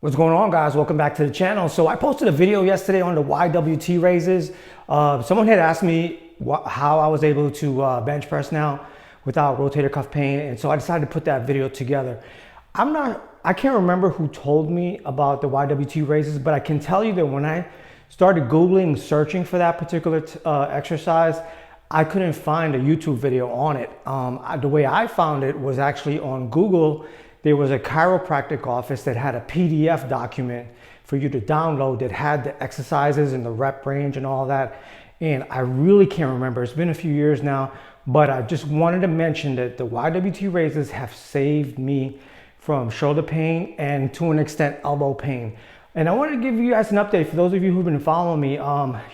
What's going on, guys? Welcome back to the channel. So I posted a video yesterday on the YWT raises. Someone had asked me how I was able to bench press now without rotator cuff pain, and so I decided to put that video together. I can't remember who told me about the YWT raises, but I can tell you that when I started Googling, searching for that particular exercise, I couldn't find a YouTube video on it. The way I found it was actually on Google. There was a chiropractic office that had a PDF document for you to download that had the exercises and the rep range and all that. And I really can't remember. It's been a few years now, but I just wanted to mention that the YWT raises have saved me from shoulder pain and to an extent elbow pain. And I wanted to give you guys an update for those of you who've been following me.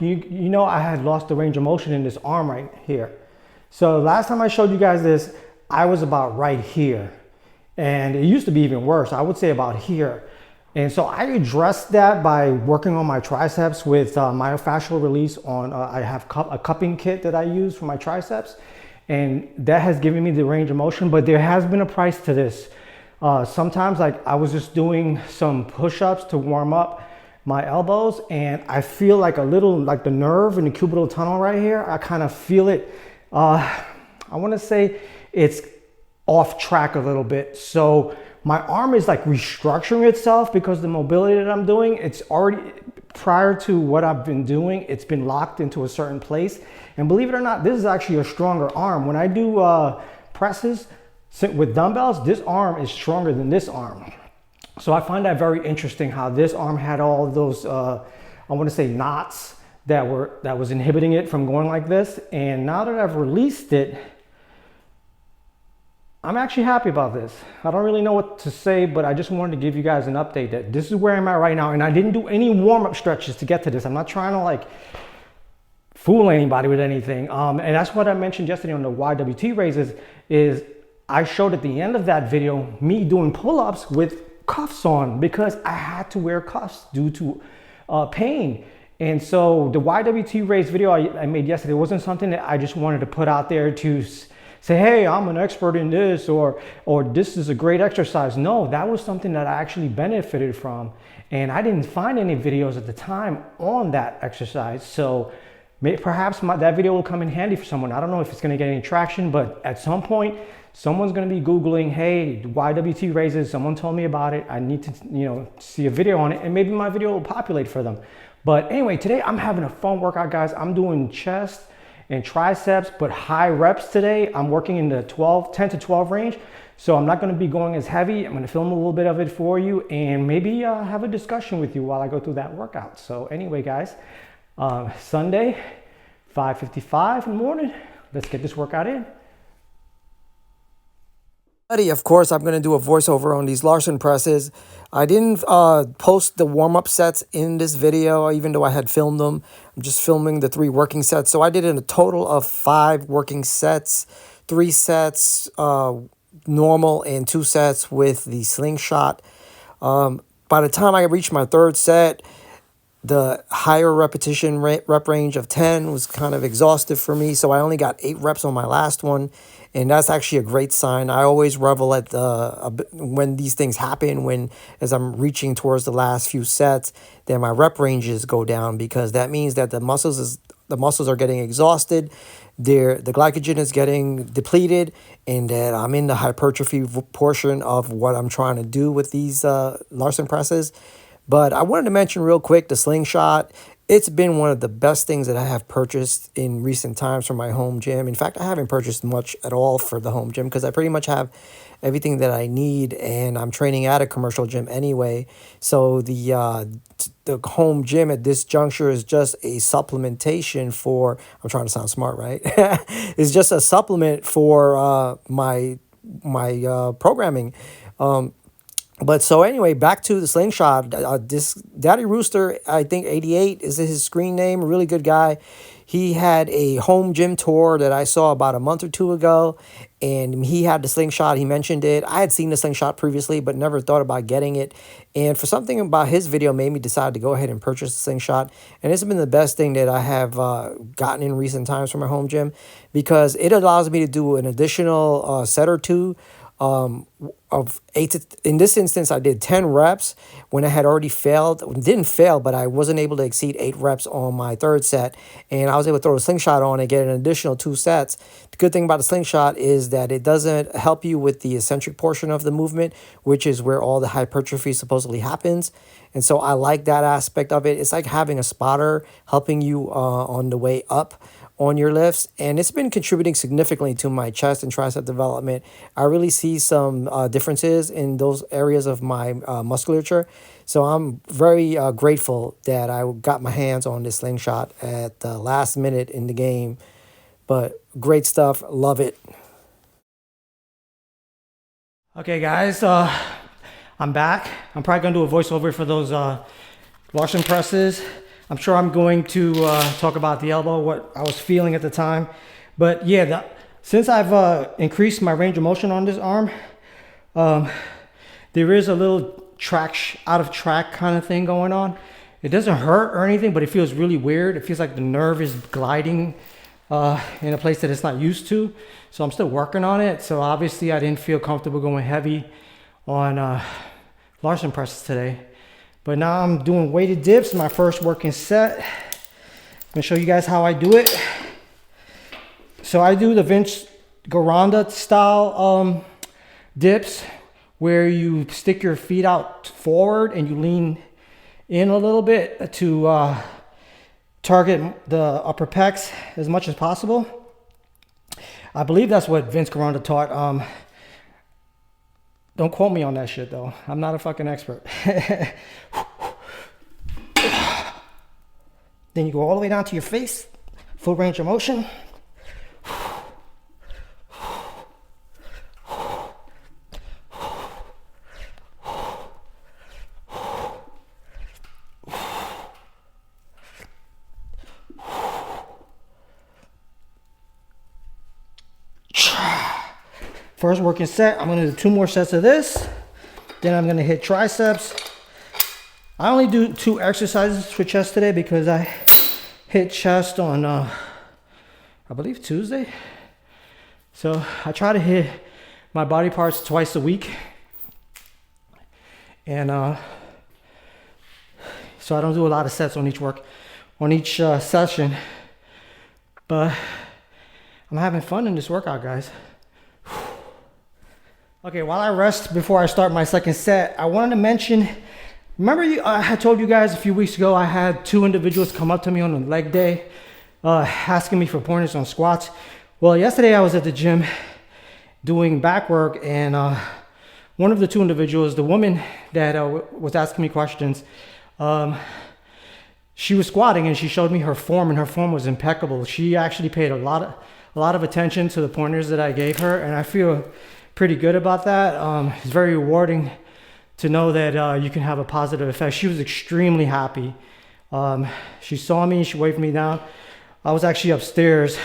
You know I had lost the range of motion in this arm right here. So last time I showed you guys this, I was about right here. And it used to be even worse. I would say about here. And so I addressed that by working on my triceps with myofascial release on, I have a cupping kit that I use for my triceps. And that has given me the range of motion, but there has been a price to this. Sometimes like I was just doing some push-ups to warm up my elbows, and I feel like a little, like the nerve in the cubital tunnel right here, I kind of feel it. I wanna say it's off track a little bit. So my arm is like restructuring itself because the mobility that I'm doing, it's already, prior to what I've been doing, it's been locked into a certain place. And believe it or not, this is actually a stronger arm. When I do presses with dumbbells, this arm is stronger than this arm. So I find that very interesting how this arm had all of those, I want to say knots that was inhibiting it from going like this. And now that I've released it, I'm actually happy about this. I don't really know what to say, but I just wanted to give you guys an update that this is where I'm at right now. And I didn't do any warm-up stretches to get to this. I'm not trying to like fool anybody with anything. And that's what I mentioned yesterday on the YWT raises is I showed at the end of that video me doing pull-ups with cuffs on because I had to wear cuffs due to pain. And so the YWT raise video I made yesterday wasn't something that I just wanted to put out there to say, hey, I'm an expert in this, or this is a great exercise. No, that was something that I actually benefited from. And I didn't find any videos at the time on that exercise. So perhaps that video will come in handy for someone. I don't know if it's gonna get any traction, but at some point, someone's gonna be Googling, hey, YWT raises, someone told me about it. I need to see a video on it, and maybe my video will populate for them. But anyway, today I'm having a fun workout, guys. I'm doing chest and triceps, but high reps today. I'm working in the 10 to 12 range. So I'm not gonna be going as heavy. I'm gonna film a little bit of it for you and maybe have a discussion with you while I go through that workout. So anyway, guys, Sunday, 5:55 in the morning. Let's get this workout in. Of course, I'm going to do a voiceover on these Larson presses. I didn't post the warm-up sets in this video, even though I had filmed them. I'm just filming the 3 working sets. So I did a total of 5 working sets, 3 sets normal and 2 sets with the slingshot. By the time I reached my 3rd set, the higher repetition rep range of 10 was kind of exhaustive for me. So I only got 8 reps on my last one. And that's actually a great sign. I always revel at when these things happen, as I'm reaching towards the last few sets, then my rep ranges go down, because that means that the muscles are getting exhausted, the glycogen is getting depleted, and that I'm in the hypertrophy portion of what I'm trying to do with these Larson presses. But I wanted to mention real quick the slingshot. It's been one of the best things that I have purchased in recent times for my home gym. In fact, I haven't purchased much at all for the home gym because I pretty much have everything that I need, and I'm training at a commercial gym anyway. So the home gym at this juncture is just a supplementation for, I'm trying to sound smart, right? It's just a supplement for my programming. But so anyway, back to the slingshot. This Daddy Rooster, I think 88 is his screen name. A really good guy. He had a home gym tour that I saw about a month or two ago, and he had the slingshot. He mentioned it. I had seen the slingshot previously, but never thought about getting it. And for something about his video made me decide to go ahead and purchase the slingshot. And it's been the best thing that I have gotten in recent times from my home gym, because it allows me to do an additional set or two of in this instance, I did 10 reps when I had already failed. Didn't fail, but I wasn't able to exceed 8 reps on my third set. And I was able to throw a slingshot on and get an additional 2 sets. The good thing about the slingshot is that it doesn't help you with the eccentric portion of the movement, which is where all the hypertrophy supposedly happens. And so I like that aspect of it. It's like having a spotter helping you on the way up on your lifts, and it's been contributing significantly to my chest and tricep development. I really see some differences in those areas of my musculature. So I'm very grateful that I got my hands on this slingshot at the last minute in the game. But great stuff, love it. Okay, guys, I'm back. I'm probably gonna do a voiceover for those Larson presses. I'm sure I'm going to talk about the elbow, what I was feeling at the time. But yeah, since I've increased my range of motion on this arm, there is a little out of track kind of thing going on. It doesn't hurt or anything, but it feels really weird. It feels like the nerve is gliding in a place that it's not used to. So I'm still working on it. So obviously I didn't feel comfortable going heavy on Larson presses today. But now I'm doing weighted dips, my first working set. I'm gonna show you guys how I do it. So I do the Vince Garanda style dips, where you stick your feet out forward and you lean in a little bit to target the upper pecs as much as possible. I believe that's what Vince Garanda taught. Don't quote me on that shit though. I'm not a fucking expert. Then you go all the way down to your face, full range of motion. First working set, I'm gonna do 2 more sets of this. Then I'm gonna hit triceps. I only do 2 exercises for chest today because I hit chest on, I believe Tuesday. So I try to hit my body parts twice a week. And so I don't do a lot of sets on each session. But I'm having fun in this workout, guys. Okay, while I rest before I start my second set, I wanted to mention, remember I had told you guys a few weeks ago I had 2 individuals come up to me on a leg day asking me for pointers on squats. Well, yesterday I was at the gym doing back work, and one of the 2 individuals, the woman that was asking me questions, she was squatting and she showed me her form, and her form was impeccable. She actually paid a lot of attention to the pointers that I gave her, and I feel pretty good about that. It's very rewarding to know that you can have a positive effect. She was extremely happy. She saw me, she waved me down. I was actually upstairs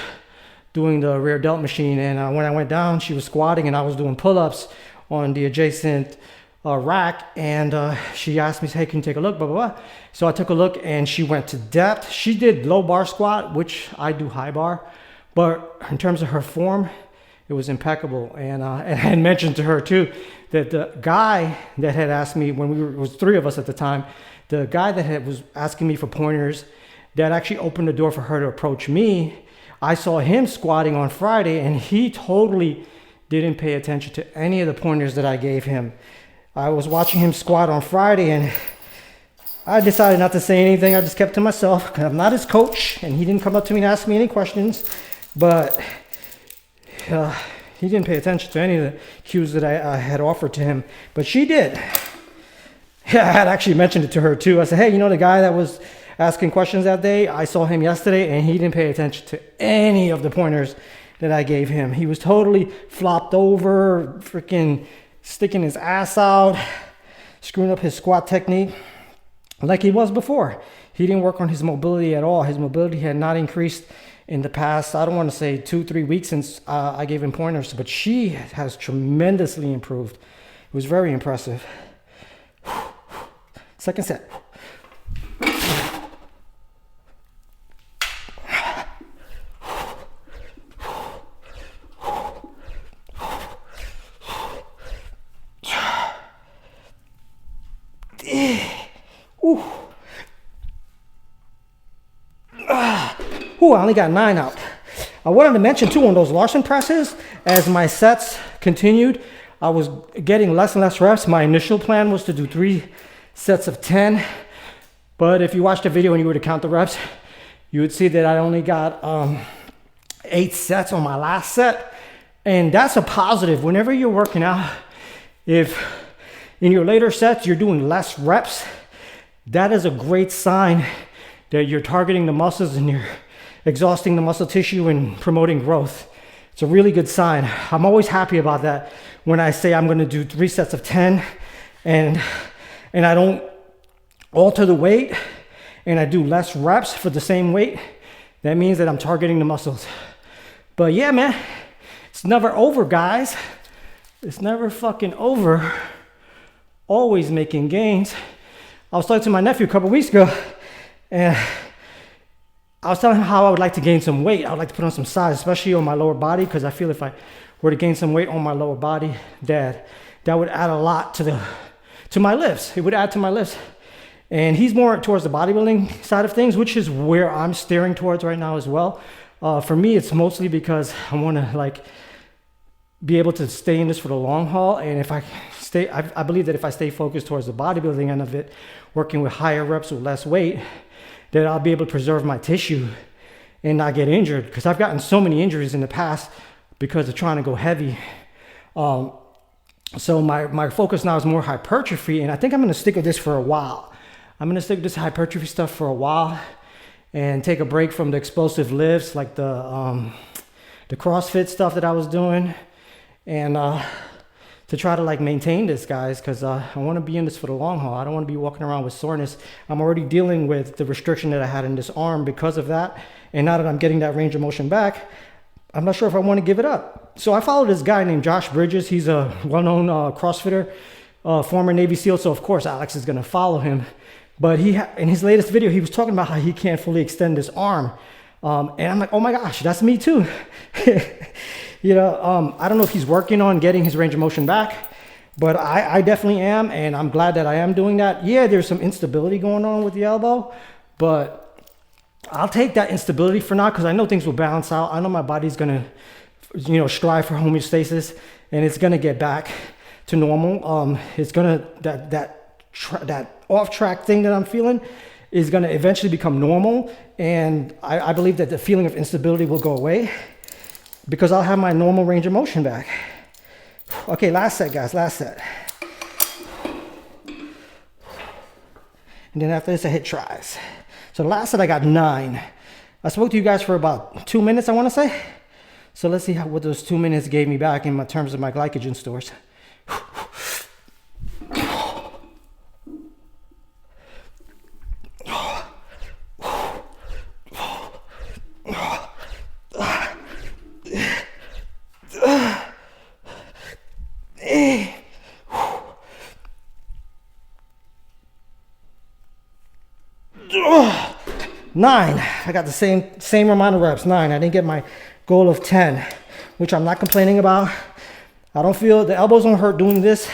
doing the rear delt machine, and when I went down, she was squatting and I was doing pull-ups on the adjacent rack, and she asked me, hey, can you take a look, blah, blah, blah. So I took a look and she went to depth. She did low bar squat, which I do high bar, but in terms of her form, it was impeccable. And I had mentioned to her too that the guy that had asked me, when it was 3 of us at the time, the guy that was asking me for pointers, that actually opened the door for her to approach me. I saw him squatting on Friday, and he totally didn't pay attention to any of the pointers that I gave him. I was watching him squat on Friday, and I decided not to say anything. I just kept to myself because I'm not his coach, and he didn't come up to me and ask me any questions. But he didn't pay attention to any of the cues that I had offered to him, but she did. Yeah, I had actually mentioned it to her too. I said, hey, you know the guy that was asking questions that day? I saw him yesterday and he didn't pay attention to any of the pointers that I gave him. He was totally flopped over, freaking sticking his ass out. screwing up his squat technique like he was before. He didn't work on his mobility at all. His mobility had not increased in the past, I don't want to say 2-3 weeks since I gave him pointers, but she has tremendously improved. It was very impressive. Second set. Ooh, I only got 9 out. I wanted to mention too, on those Larson presses, as my sets continued, I was getting less and less reps. My initial plan was to do 3 sets of 10. But if you watch the video and you were to count the reps, you would see that I only got 8 sets on my last set. And that's a positive. Whenever you're working out, if in your later sets you're doing less reps, that is a great sign that you're targeting the muscles and you're exhausting the muscle tissue and promoting growth. It's a really good sign. I'm always happy about that when I say I'm going to do 3 sets of 10 and I don't alter the weight and I do less reps for the same weight. That means that I'm targeting the muscles. But yeah, man, it's never over, guys. It's never fucking over. Always making gains. I was talking to my nephew a couple weeks ago, and I was telling him how I would like to gain some weight. I would like to put on some size, especially on my lower body, because I feel if I were to gain some weight on my lower body, that would add a lot to my lifts. It would add to my lifts. And he's more towards the bodybuilding side of things, which is where I'm steering towards right now as well. For me, it's mostly because I want to be able to stay in this for the long haul. And if I stay, I believe that if I stay focused towards the bodybuilding end of it, working with higher reps with less weight, that I'll be able to preserve my tissue and not get injured. Because I've gotten so many injuries in the past because of trying to go heavy. So my focus now is more hypertrophy, and I think I'm going to stick with this for a while. I'm going to stick with this hypertrophy stuff for a while and take a break from the explosive lifts like the CrossFit stuff that I was doing, and to try to maintain this, guys, because I want to be in this for the long haul. I don't want to be walking around with soreness. I'm already dealing with the restriction that I had in this arm because of that, and now that I'm getting that range of motion back, I'm not sure if I want to give it up. So I follow this guy named Josh Bridges. He's a well-known CrossFitter, former Navy SEAL, so of course Alex is going to follow him. But in his latest video, he was talking about how he can't fully extend his arm. And I'm like, oh my gosh, that's me too. I don't know if he's working on getting his range of motion back, but I definitely am, and I'm glad that I am doing that. Yeah, there's some instability going on with the elbow, but I'll take that instability for now because I know things will balance out. I know my body's gonna, strive for homeostasis, and it's gonna get back to normal. It's gonna that off-track thing that I'm feeling is gonna eventually become normal, and I believe that the feeling of instability will go away because I'll have my normal range of motion back. Okay, last set, guys, last set. And then after this, I hit tries. So the last set, I got 9. I spoke to you guys for about 2 minutes, I want to say. So let's see what those 2 minutes gave me back in terms of my glycogen stores. Nine. I got the same amount of reps, 9. I didn't get my goal of 10, which I'm not complaining about. I don't feel, the elbows don't hurt doing this.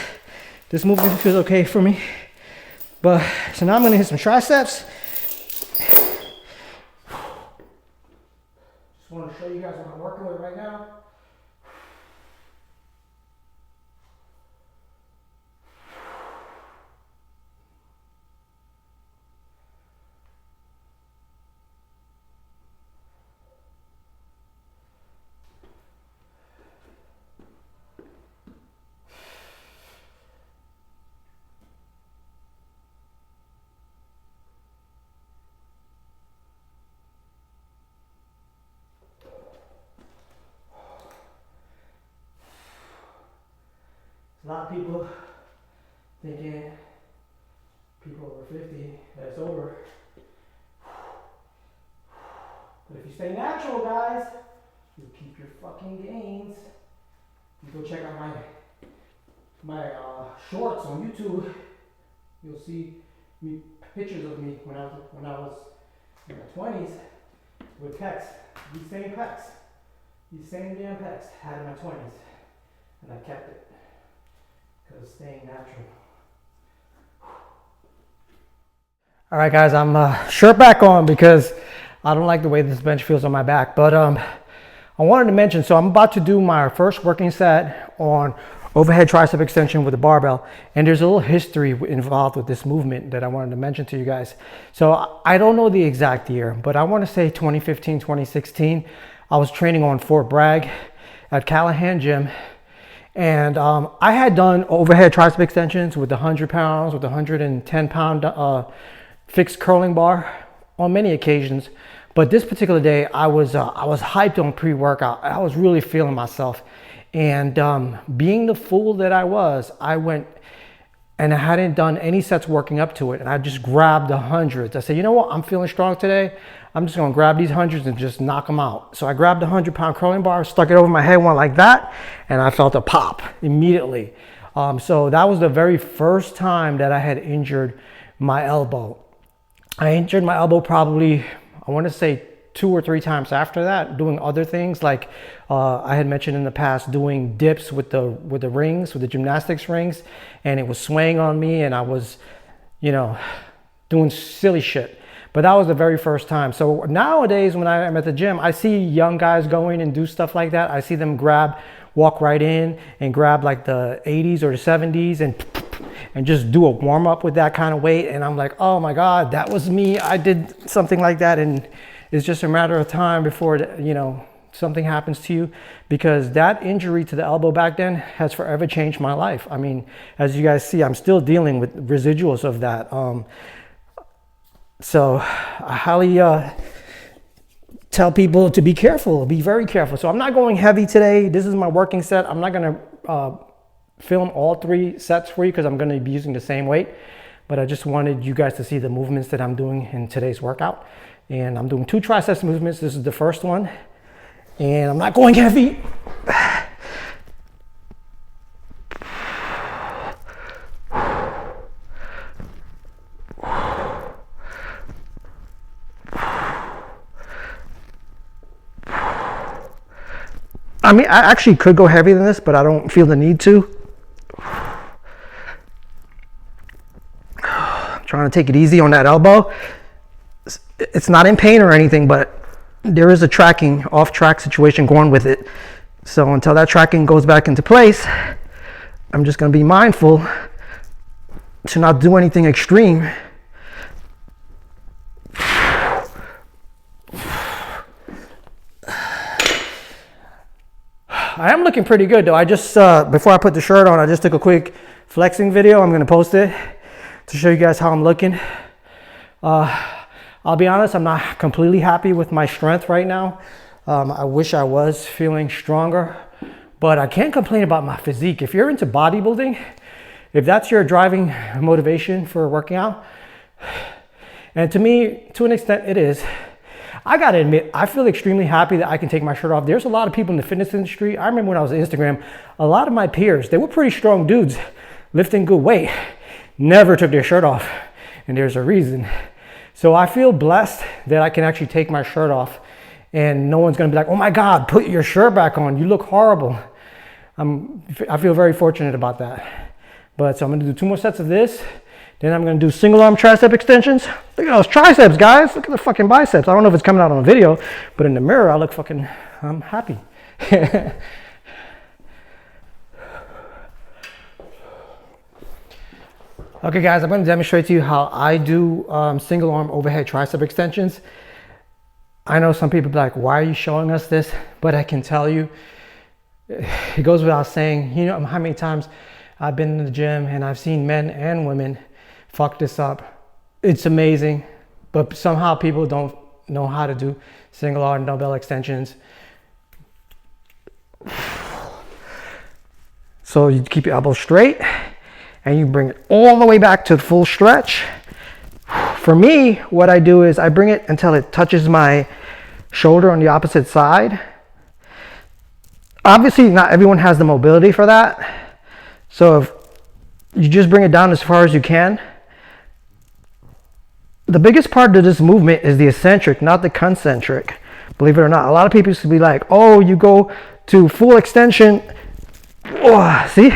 This movement feels okay for me. But, so now I'm gonna hit some triceps. Just wanna show you guys what I'm working with right now. A lot of people thinking people over 50 that it's over. But if you stay natural, guys, you'll keep your fucking gains. You go check out my shorts on YouTube. You'll see pictures of me when I was in my 20s with pecs. These same pecs. These same damn pecs had in my 20s. And I kept it. Because staying natural. Alright guys, I'm shirt back on because I don't like the way this bench feels on my back. But I wanted to mention, so I'm about to do my first working set on overhead tricep extension with a barbell. And there's a little history involved with this movement that I wanted to mention to you guys. So I don't know the exact year, but I want to say 2015, 2016. I was training on Fort Bragg at Callahan Gym. And I had done overhead tricep extensions with 100 pounds, with 110 pound fixed curling bar on many occasions. But this particular day, I was hyped on pre-workout. I was really feeling myself. And being the fool that I was, I went and I hadn't done any sets working up to it. And I just grabbed the hundreds. I said, you know what? I'm feeling strong today. I'm just gonna grab these hundreds and just knock them out. So I grabbed the 100-pound curling bar, stuck it over my head, went like that, and I felt a pop immediately. So that was the very first time that I had injured my elbow. I injured my elbow probably, I wanna say 2 or 3 times after that, doing other things like I had mentioned in the past, doing dips with the rings, with the gymnastics rings, and it was swaying on me and I was, you know, doing silly shit. But that was the very first time. So nowadays when I'm at the gym, I see young guys going and do stuff like that. I see them walk right in and grab like the 80s or the 70s and just do a warm up with that kind of weight. And I'm like, oh my God, that was me. I did something like that. And it's just a matter of time before, you know, something happens to you, because that injury to the elbow back then has forever changed my life. I mean, as you guys see, I'm still dealing with residuals of that. So I highly tell people to be careful, be very careful. So I'm not going heavy today. This is my working set. I'm not gonna film all 3 sets for you because I'm gonna be using the same weight, but I just wanted you guys to see the movements that I'm doing in today's workout. And I'm doing 2 triceps movements. This is the first one, and I'm not going heavy. I mean, I actually could go heavier than this, but I don't feel the need to. I'm trying to take it easy on that elbow. It's not in pain or anything, but there is a tracking, off-track situation going with it. So until that tracking goes back into place, I'm just going to be mindful to not do anything extreme. I am looking pretty good though. I just, before I put the shirt on, I just took a quick flexing video. I'm gonna post it to show you guys how I'm looking. I'll be honest, I'm not completely happy with my strength right now. I wish I was feeling stronger, but I can't complain about my physique. If you're into bodybuilding, if that's your driving motivation for working out, and to me, to an extent it is, I gotta admit, I feel extremely happy that I can take my shirt off. There's a lot of people in the fitness industry. I remember when I was on Instagram, a lot of my peers, they were pretty strong dudes, lifting good weight, never took their shirt off, and there's a reason. So I feel blessed that I can actually take my shirt off and no one's gonna be like, oh my God, put your shirt back on, you look horrible. I feel very fortunate about that. But so I'm gonna do 2 more sets of this. Then I'm gonna do single arm tricep extensions. Look at those triceps, guys. Look at the fucking biceps. I don't know if it's coming out on video, but in the mirror, I look fucking, I'm happy. Okay guys, I'm gonna demonstrate to you how I do single arm overhead tricep extensions. I know some people be like, why are you showing us this? But I can tell you, it goes without saying, you know how many times I've been in the gym and I've seen men and women fuck this up. It's amazing, but somehow people don't know how to do single arm dumbbell extensions. So you keep your elbow straight and you bring it all the way back to full stretch. For me, what I do is I bring it until it touches my shoulder on the opposite side. Obviously, not everyone has the mobility for that. So if you just bring it down as far as you can. The biggest part of this movement is the eccentric, not the concentric. Believe it or not. A lot of people used to be like, oh, you go to full extension. Oh, see?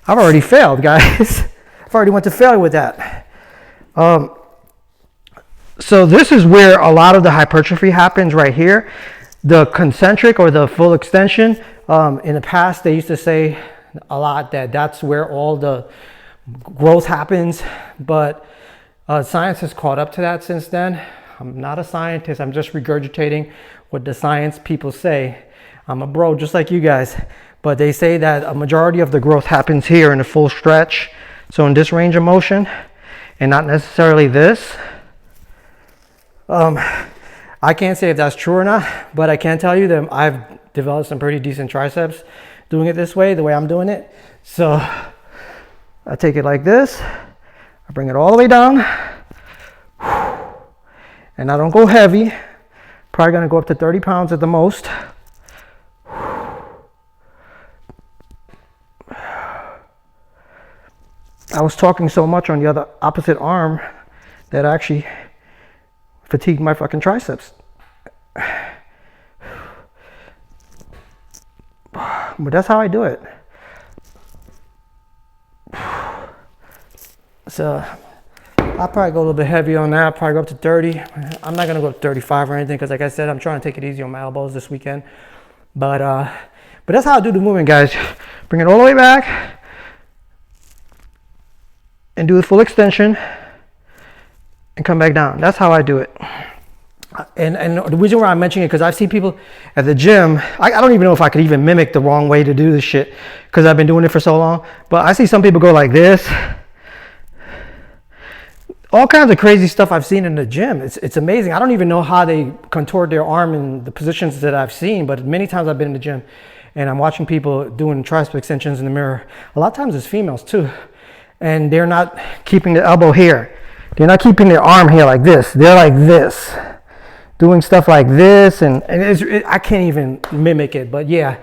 I've already failed, guys. I've already went to failure with that. So this is where a lot of the hypertrophy happens right here. The concentric or the full extension. In the past, they used to say a lot that that's where all the growth happens. But science has caught up to that since then. I'm not a scientist. I'm just regurgitating what the science people say. I'm a bro just like you guys. But they say that a majority of the growth happens here in the full stretch. So in this range of motion and not necessarily this. I can't say if that's true or not, but I can tell you that I've developed some pretty decent triceps doing it this way, the way I'm doing it. So I take it like this. I bring it all the way down. And I don't go heavy. Probably gonna go up to 30 pounds at the most. I was talking so much on the other opposite arm that I actually fatigued my fucking triceps. But that's how I do it. So I'll probably go a little bit heavy on that, probably go up to 30. I'm not gonna go up to 35 or anything because like I said, I'm trying to take it easy on my elbows this weekend. But that's how I do the movement, guys. Bring it all the way back and do the full extension and come back down. That's how I do it. And the reason why I'm mentioning it, because I've seen people at the gym, I don't even know if I could even mimic the wrong way to do this shit because I've been doing it for so long. But I see some people go like this. All kinds of crazy stuff I've seen in the gym. It's amazing. I don't even know how they contort their arm in the positions that I've seen, but many times I've been in the gym and I'm watching people doing tricep extensions in the mirror. A lot of times it's females too. And they're not keeping the elbow here. They're not keeping their arm here like this. They're like this. Doing stuff like this. And I can't even mimic it, but yeah.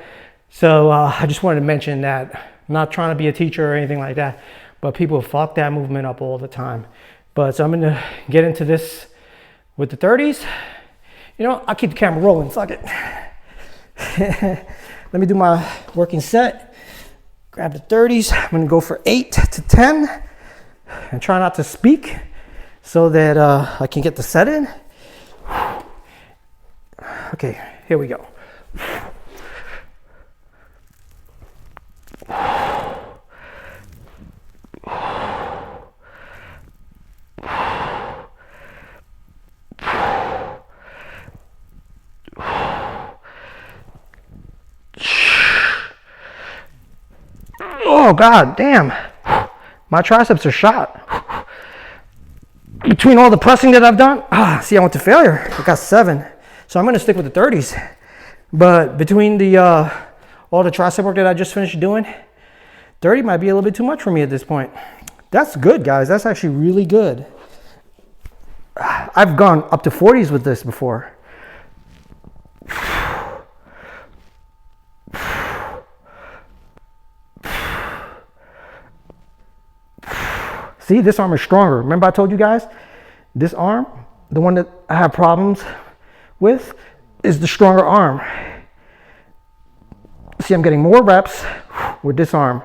So I just wanted to mention that. I'm not trying to be a teacher or anything like that, but people fuck that movement up all the time. But so I'm gonna get into this with the 30s. You know, I'll keep the camera rolling, fuck it. Let me do my working set. Grab the 30s. I'm gonna go for 8 to 10 and try not to speak so that I can get the set in. Okay, here we go. Oh God, damn. My triceps are shot. Between all the pressing that I've done, see, I went to failure. I got 7. So I'm gonna stick with the 30s. But between the all the tricep work that I just finished doing, 30 might be a little bit too much for me at this point. That's good, guys. That's actually really good. I've gone up to 40s with this before. See, this arm is stronger. Remember I told you guys, this arm, the one that I have problems with, is the stronger arm. See, I'm getting more reps with this arm.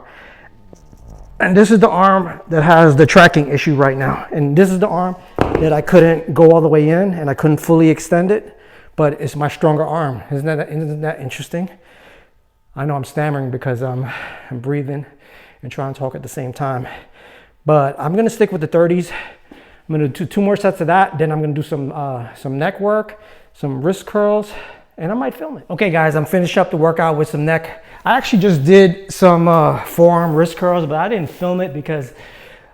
And this is the arm that has the tracking issue right now. And this is the arm that I couldn't go all the way in and I couldn't fully extend it, but it's my stronger arm. Isn't that interesting? I know I'm stammering because I'm breathing and trying to talk at the same time. But I'm gonna stick with the 30s. I'm gonna do 2 more sets of that. Then I'm gonna do some neck work, some wrist curls, and I might film it. Okay guys, I'm finished up the workout with some neck. I actually just did some forearm wrist curls, but I didn't film it because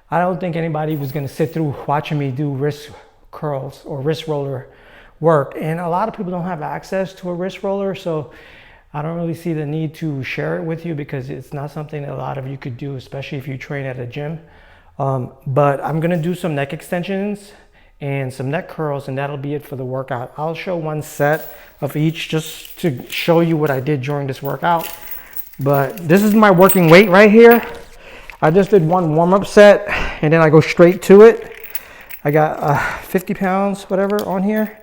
I don't think anybody was gonna sit through watching me do wrist curls or wrist roller work. And a lot of people don't have access to a wrist roller, so I don't really see the need to share it with you because it's not something that a lot of you could do, especially if you train at a gym. But I'm gonna do some neck extensions and some neck curls, and that'll be it for the workout. I'll show one set of each just to show you what I did during this workout. But this is my working weight right here. I just did one warm-up set and then I go straight to it. I got 50 pounds, whatever, on here.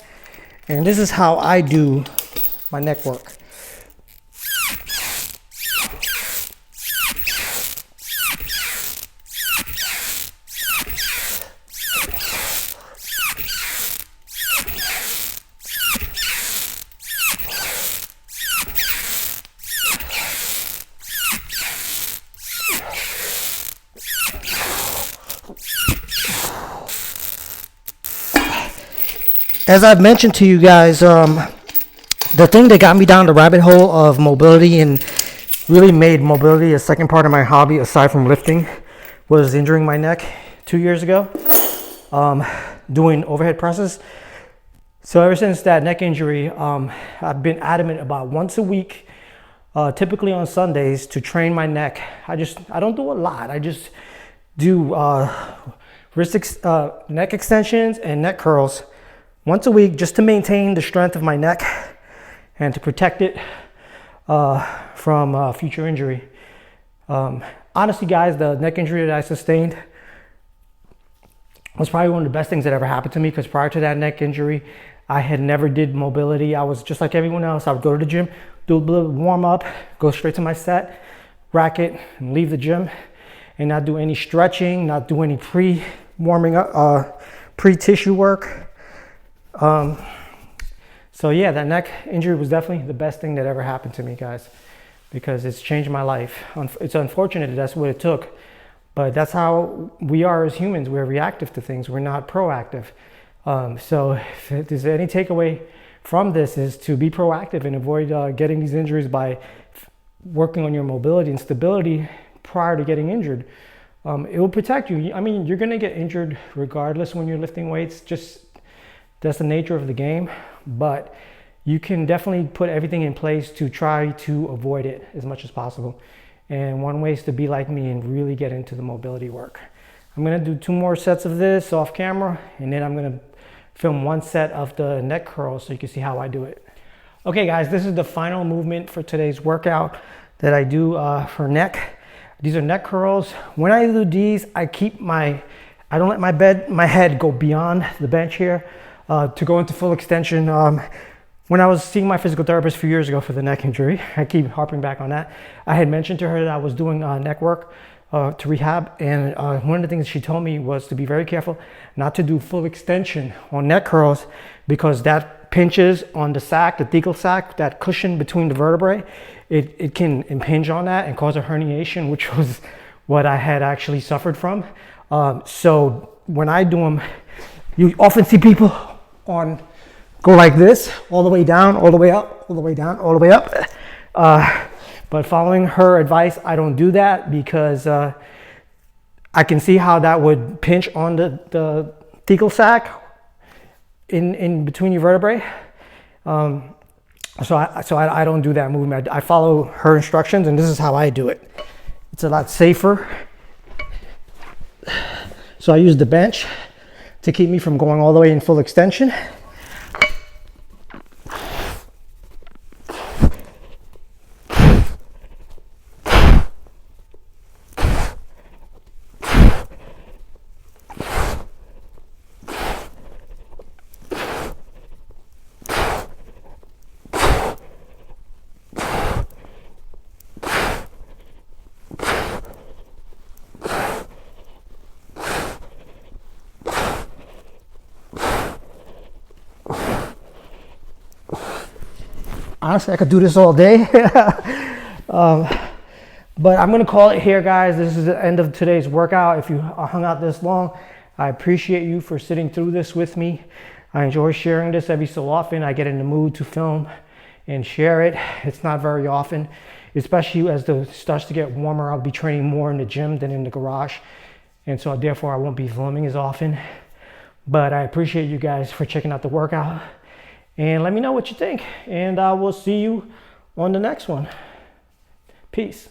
And this is how I do my neck work. As I've mentioned to you guys, the thing that got me down the rabbit hole of mobility and really made mobility a second part of my hobby aside from lifting was injuring my neck 2 years ago, doing overhead presses. So ever since that neck injury, I've been adamant about once a week, typically on Sundays, to train my neck. I don't do a lot. I just do neck extensions and neck curls once a week, just to maintain the strength of my neck and to protect it from future injury. Honestly, guys, the neck injury that I sustained was probably one of the best things that ever happened to me, because prior to that neck injury, I had never did mobility. I was just like everyone else. I would go to the gym, do a little warm up, go straight to my set, rack it, and leave the gym, and not do any stretching, not do any pre-warming up, pre-tissue work. So yeah, that neck injury was definitely the best thing that ever happened to me, guys, because it's changed my life. It's unfortunate that that's what it took, but that's how we are as humans. We're reactive to things. We're not proactive. So if there's any takeaway from this, is to be proactive and avoid getting these injuries by working on your mobility and stability prior to getting injured. It will protect you. I mean, you're going to get injured regardless when you're lifting weights. That's the nature of the game, but you can definitely put everything in place to try to avoid it as much as possible. And one way is to be like me and really get into the mobility work. I'm gonna do 2 more sets of this off camera, and then I'm gonna film 1 set of the neck curls so you can see how I do it. Okay guys, this is the final movement for today's workout that I do for neck. These are neck curls. When I do these, I don't let my head go beyond the bench here. To go into full extension. When I was seeing my physical therapist a few years ago for the neck injury, I keep harping back on that, I had mentioned to her that I was doing neck work to rehab, and one of the things she told me was to be very careful not to do full extension on neck curls, because that pinches on the sac, the thecal sac, that cushion between the vertebrae. It can impinge on that and cause a herniation, which was what I had actually suffered from. So when I do them, you often see people go like this, all the way down, all the way up, all the way down, all the way up. But following her advice, I don't do that, because I can see how that would pinch on the thecal sac in between your vertebrae. So I don't do that movement. I follow her instructions, and this is how I do it. It's a lot safer. So I use the bench to keep me from going all the way in full extension. Honestly, I could do this all day. But I'm gonna call it here, guys. This is the end of today's workout. If you hung out this long, I appreciate you for sitting through this with me. I enjoy sharing this every so often. I get in the mood to film and share it. It's not very often, especially as it starts to get warmer. I'll be training more in the gym than in the garage, and so therefore I won't be filming as often. But I appreciate you guys for checking out the workout, and let me know what you think, and I will see you on the next one. Peace.